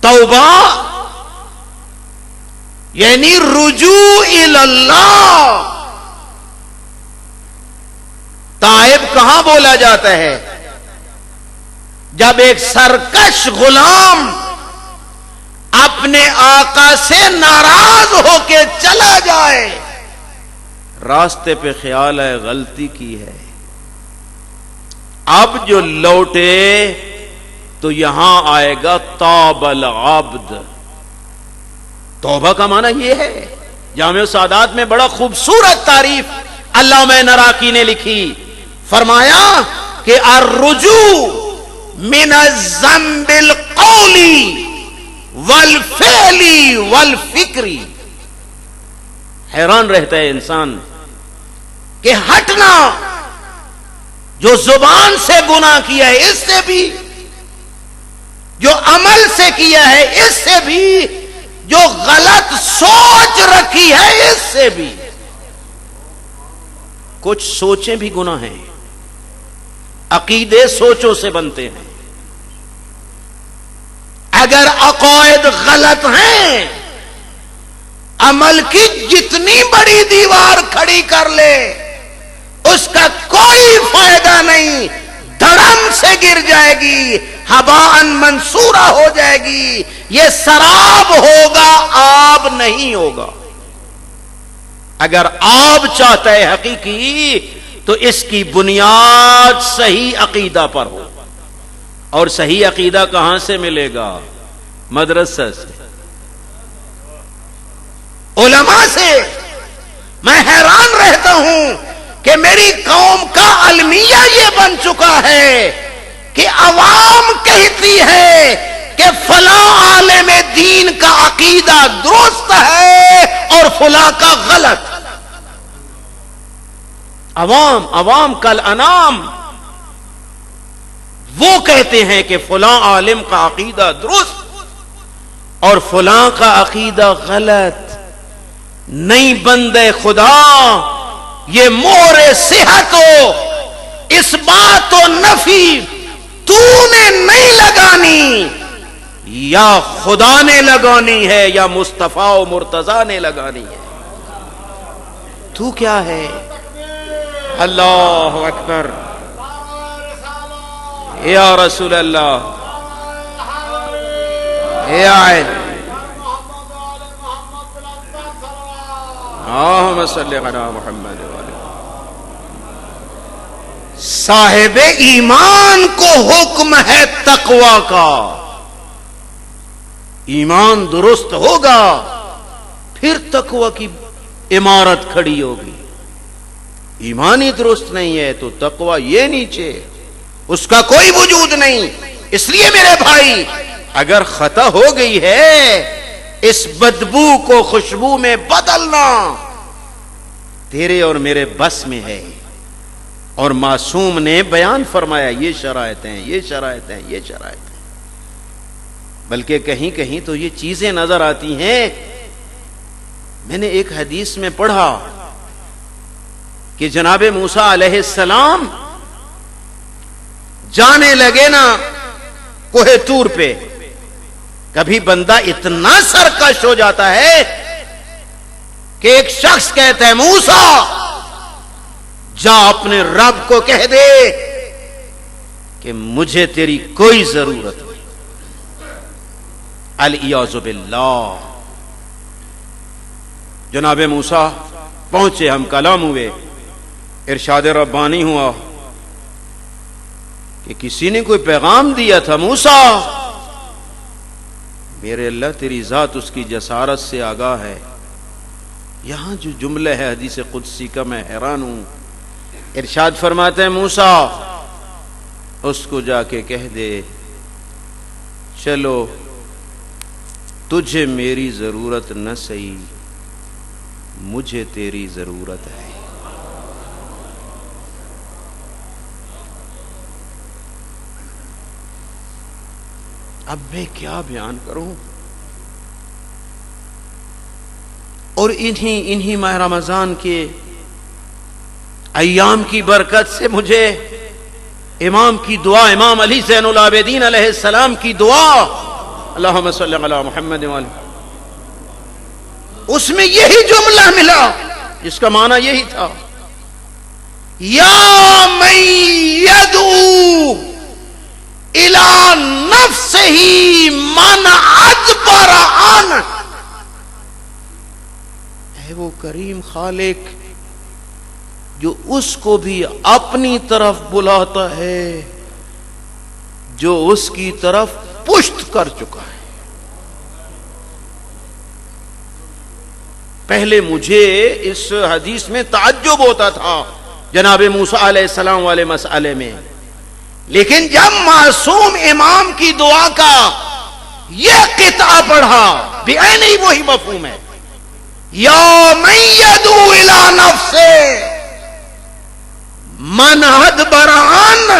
توبہ یعنی رجوع اللہ. تائب کہاں بولا جاتا ہے؟ جب ایک سرکش غلام اپنے آقا سے ناراض ہو کے چلا جائے، راستے پہ خیال ہے غلطی کی ہے، اب جو لوٹے تو یہاں آئے گا تاب العبد. توبہ کا معنی یہ ہے. جامع السعادات میں بڑا خوبصورت تعریف علامہ نراقی نے لکھی. فرمایا کہ الرجوع من الذنب القولی والفعلی والفکری. حیران رہتا ہے انسان کہ ہٹنا، جو زبان سے گناہ کیا ہے اس سے بھی، جو عمل سے کیا ہے اس سے بھی، جو غلط سوچ رکھی ہے اس سے بھی. کچھ سوچیں بھی گناہ ہیں، عقیدے سوچوں سے بنتے ہیں. اگر عقائد غلط ہیں، عمل کی جتنی بڑی دیوار کھڑی کر لے اس کا کوئی فائدہ نہیں، دھڑم سے گر جائے گی، ہباء منصورہ ہو جائے گی. یہ سراب ہوگا، آب نہیں ہوگا. اگر آب چاہتا ہے حقیقی تو اس کی بنیاد صحیح عقیدہ پر ہو. اور صحیح عقیدہ کہاں سے ملے گا؟ مدرسہ سے، علماء سے. میں حیران رہتا ہوں کہ میری قوم کا المیہ یہ بن چکا ہے کہ عوام کہتی ہے کہ فلاں عالم دین کا عقیدہ درست ہے اور فلاں کا غلط. عوام کل انام وہ کہتے ہیں کہ فلاں عالم کا عقیدہ درست اور فلاں کا عقیدہ غلط. نہیں بندے خدا، یہ مہر صحت ہو، اس بات و نفی تو نے نہیں لگانی، یا خدا نے لگانی ہے یا مصطفیٰ و مرتضیٰ نے لگانی ہے. تو کیا ہے؟ اللہ اکبر، یا رسول اللہ، یا عین اللہم صلی علی محمد. صاحب ایمان کو حکم ہے تقوی کا. ایمان درست ہوگا پھر تقوی کی عمارت کھڑی ہوگی. ایمان ہی درست نہیں ہے تو تقوی یہ نیچے، اس کا کوئی وجود نہیں. اس لیے میرے بھائی، اگر خطا ہو گئی ہے اس بدبو کو خوشبو میں بدلنا تیرے اور میرے بس میں ہے. اور معصوم نے بیان فرمایا یہ شرائط ہیں، یہ شرائط ہیں، یہ شرائط ہیں. بلکہ کہیں کہیں تو یہ چیزیں نظر آتی ہیں. میں نے ایک حدیث میں پڑھا کہ جناب موسیٰ علیہ السلام جانے لگے نا کوہ طور پہ. کبھی بندہ اتنا سرکش ہو جاتا ہے کہ ایک شخص کہتا ہے موسیٰ جا اپنے رب کو کہہ دے کہ مجھے تیری کوئی ضرورت نہیں. الیاذ باللہ. جناب موسیٰ پہنچے، ہم کلام ہوئے، ارشاد ربانی ہوا کہ کسی نے کوئی پیغام دیا تھا، موسیٰ میرے اللہ تیری ذات اس کی جسارت سے آگاہ ہے. یہاں جو جملہ ہے حدیث قدسی کا میں حیران ہوں. ارشاد فرماتے ہیں موسیٰ اس کو جا کے کہہ دے چلو تجھے میری ضرورت نہ سہی، مجھے تیری ضرورت ہے. اب میں کیا بیان کروں؟ اور انہی ماہ رمضان کے ایام کی برکت سے مجھے امام کی دعا، امام علی زین العابدین علیہ السلام کی دعا اللہم صلی علی محمد اس میں یہی جملہ ملا جس کا معنی یہی تھا، یا من یدعو الی نفسہ من ادبر عنہ، اے وہ کریم خالق جو اس کو بھی اپنی طرف بلاتا ہے جو اس کی طرف پشت کر چکا ہے۔ پہلے مجھے اس حدیث میں تعجب ہوتا تھا جناب موسیٰ علیہ السلام والے مسئلے میں، لیکن جب معصوم امام کی دعا کا یہ قطعہ پڑھا بعین ہی وہی مفہوم ہے، یا من یدعو الی نفسہ من ادبر عنہ،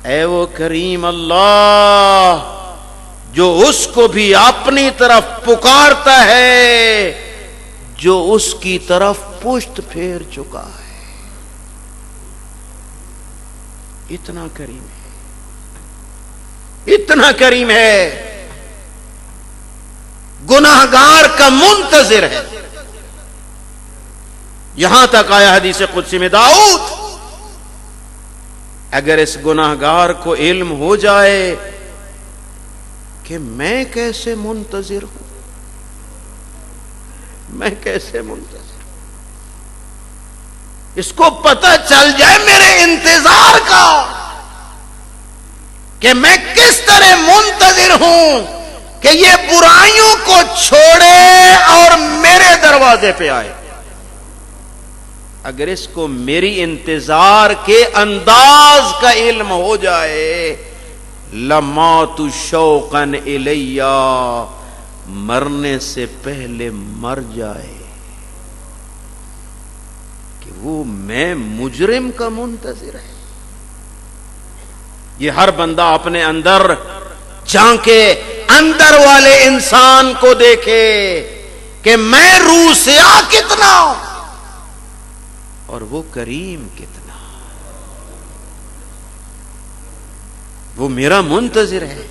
اے وہ کریم اللہ جو اس کو بھی اپنی طرف پکارتا ہے جو اس کی طرف پشت پھیر چکا ہے۔ اتنا کریم ہے، اتنا کریم ہے، گناہگار کا منتظر ہے۔ یہاں تک آیا حدیث قدسی میں داؤد، اگر اس گناہگار کو علم ہو جائے کہ میں کیسے منتظر ہوں، میں کیسے منتظر ہوں، اس کو پتہ چل جائے میرے انتظار کا کہ میں کس طرح منتظر ہوں کہ یہ برائیوں کو چھوڑے اور میرے دروازے پہ آئے، اگر اس کو میری انتظار کے انداز کا علم ہو جائے، لمات شوقا الیہ، مرنے سے پہلے مر جائے کہ وہ میں مجرم کا منتظر ہے۔ یہ ہر بندہ اپنے اندر جھانکے، اندر والے انسان کو دیکھے کہ میں روح سیاہ کتنا اور وہ کریم کتنا، وہ میرا منتظر ہے،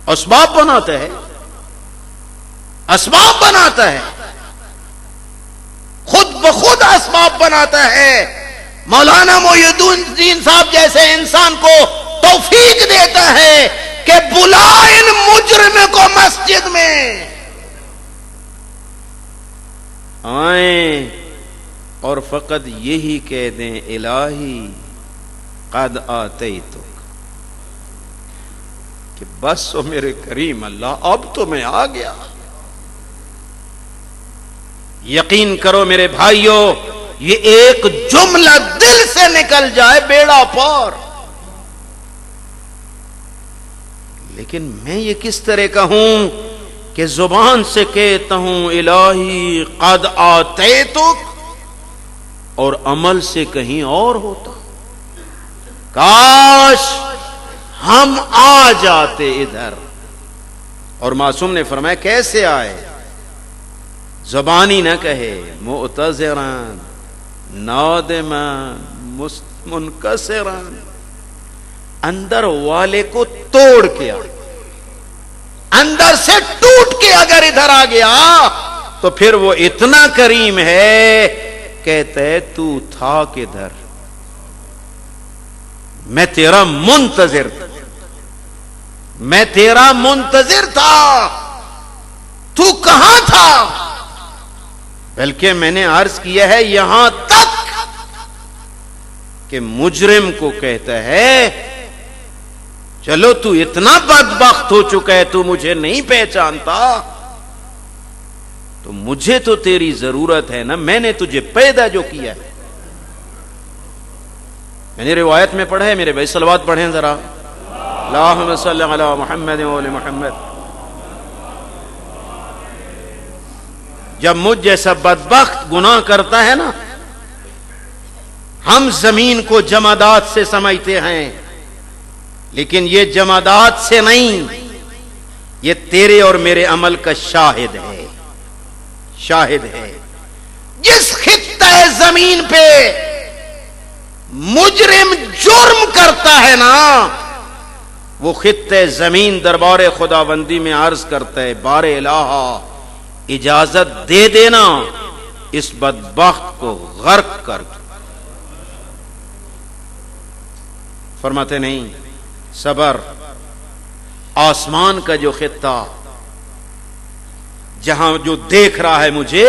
اسباب بناتا ہے، اسباب بناتا ہے، خود بخود اسباب بناتا ہے۔ مولانا محی الدین صاحب جیسے انسان کو توفیق دیتا ہے کہ بلا ان مجرم کو مسجد میں، آئیں اور فقط یہی کہہ دیں الہی قد آتیتک، کہ بس او میرے کریم اللہ اب تو میں آ گیا۔ یقین کرو میرے بھائیوں، یہ ایک جملہ دل سے نکل جائے بیڑا پار، لیکن میں یہ کس طرح کہوں کہ زبان سے کہتا ہوں الہی قد آتیتک اور عمل سے کہیں اور ہوتا، کاش ہم آ جاتے ادھر۔ اور معصوم نے فرمایا کیسے آئے؟ زبانی نہ کہے، معتذران نادمان منکسران، اندر والے کو توڑ کے آئے، اندر سے ٹوٹ کے اگر ادھر آ گیا تو پھر وہ اتنا کریم ہے، کہتے تو تھا کدھر، میں تیرا منتظر تھا، میں تیرا منتظر تھا، تو کہاں تھا؟ بلکہ میں نے عرض کیا ہے یہاں تک کہ مجرم کو کہتا ہے چلو تو اتنا بدبخت ہو چکا ہے، تو مجھے نہیں پہچانتا، تو مجھے تو تیری ضرورت ہے نا، میں نے تجھے پیدا جو کیا ہے۔ میں نے روایت میں پڑھا ہے، میرے بھائی صلوات پڑھیں ذرا، اللہم صلی علی محمد و آل محمد۔ جب مجھ جیسا بدبخت گناہ کرتا ہے نا، ہم زمین کو جمادات سے سمجھتے ہیں، لیکن یہ جمادات سے نہیں، یہ تیرے اور میرے عمل کا شاہد ہے، شاہد ہے۔ جس خطہ زمین پہ مجرم جرم کرتا ہے نا، وہ خطے زمین دربار خداوندی میں عرض کرتا ہے، بار الہ اجازت دے دینا اس بدبخت کو غرق کر دو۔ فرماتے نہیں صبر، آسمان کا جو خطہ جہاں جو دیکھ رہا ہے مجھے،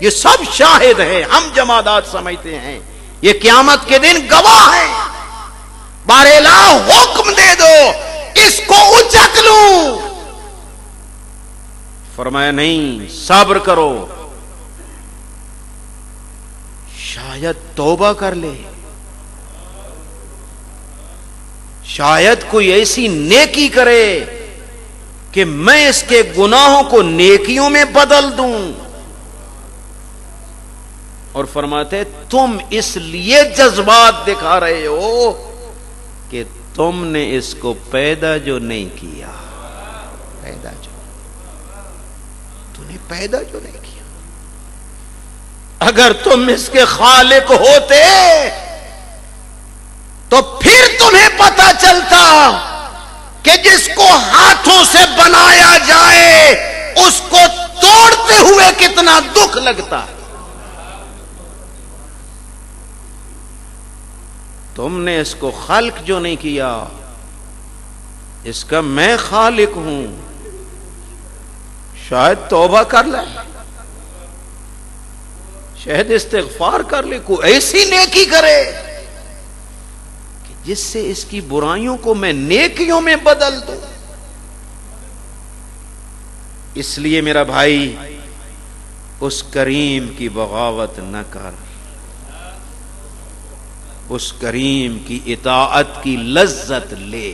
یہ سب شاہد ہیں، ہم جمادات سمجھتے ہیں، یہ قیامت کے دن گواہ ہیں۔ بار الہ حکم دے دو اس کو اچک لوں۔ فرمایا نہیں، صبر کرو، شاید توبہ کر لے، شاید کوئی ایسی نیکی کرے کہ میں اس کے گناہوں کو نیکیوں میں بدل دوں۔ اور فرماتے تم اس لیے جذبات دکھا رہے ہو کہ تم نے اس کو پیدا جو نہیں کیا، پیدا جو تو نے پیدا جو نہیں کیا۔ اگر تم اس کے خالق ہوتے تو پھر تمہیں پتا چلتا کہ جس کو ہاتھوں سے بنایا جائے اس کو توڑتے ہوئے کتنا دکھ لگتا ہے۔ تم نے اس کو خلق جو نہیں کیا، اس کا میں خالق ہوں، شاید توبہ کر لے، شاید استغفار کر لے، کوئی ایسی نیکی کرے کہ جس سے اس کی برائیوں کو میں نیکیوں میں بدل دوں۔ اس لیے میرا بھائی اس کریم کی بغاوت نہ کر، اس کریم کی اطاعت کی لذت لے۔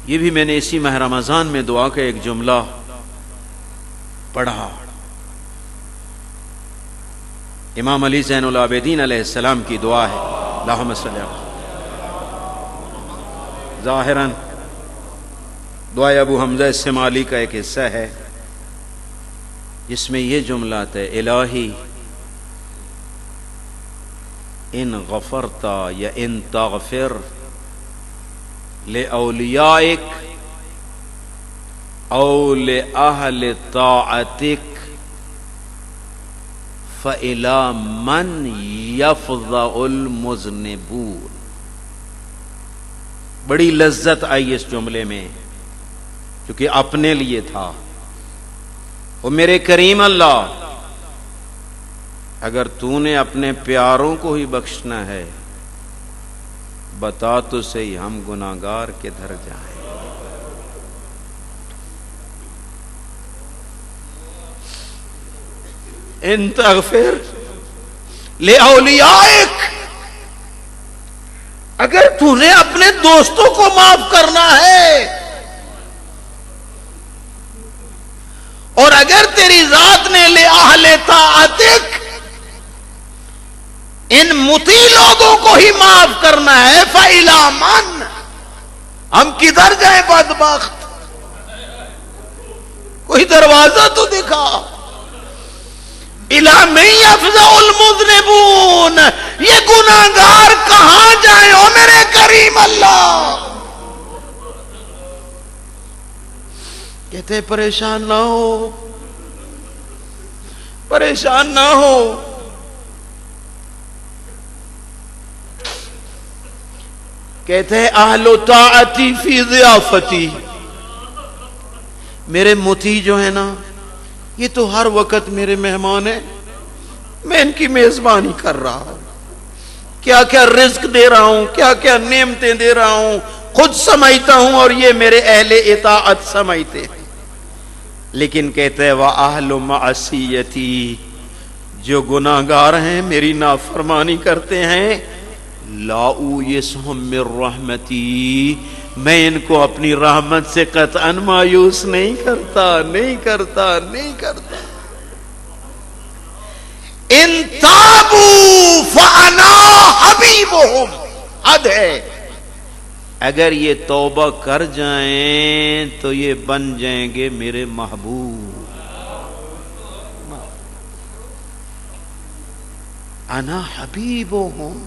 یہ بھی میں نے اسی ماہ رمضان میں دعا کا ایک جملہ پڑھا، امام علی زین العابدین علیہ السلام کی دعا ہے، اللہم صلی اللہ۔ ظاہراً دعا ابو حمزہ السمالی کا ایک حصہ ہے جس میں یہ جملہ ہے، الہی ان غفرتا یا ان تغفر لأولیائک او لأہل طاعتک فإلی من یفضع المذنبون۔ بڑی لذت آئی اس جملے میں کیونکہ اپنے لیے تھا۔ وہ میرے کریم اللہ، اگر تو نے اپنے پیاروں کو ہی بخشنا ہے بتا تو صحیح ہم گناہگار کدھر جائیں۔ ان تغفر لأولیائک، اگر تو نے اپنے دوستوں کو معاف کرنا ہے اور اگر تیری ذات نے لأہل طاعتک ان مطیع لوگوں کو ہی معاف کرنا ہے، فإلی من، ہم کدھر جائیں بدبخت؟ کوئی دروازہ تو دکھا۔ الی من یفضع المذنبون، یہ گناہگار کہاں جائیں او میرے کریم اللہ؟ کہتے پریشان نہ ہو، پریشان نہ ہو، کہتے ہیں اہل طاعتی فی ضیافتی، میرے مطیع جو ہے نا یہ تو ہر وقت میرے مہمان ہیں، میں ان کی میزبانی کر رہا ہوں، کیا کیا رزق دے رہا ہوں، کیا کیا نعمتیں دے رہا ہوں، خود سمجھتا ہوں اور یہ میرے اہل اطاعت سمجھتے ہیں۔ لیکن کہتے ہیں وَأَهْلُ مَعَصِيَّتِي، جو گناہگار ہیں میری نافرمانی کرتے ہیں، لَا أُوئِسْهُم مِّن رَحْمَتِي، میں ان کو اپنی رحمت سے قطعاً مایوس نہیں کرتا، نہیں کرتا، نہیں کرتا۔ ان تابوا فانا حبیبہم، حد ہے، اگر یہ توبہ کر جائیں تو یہ بن جائیں گے میرے محبوب۔ انا حبیبہم،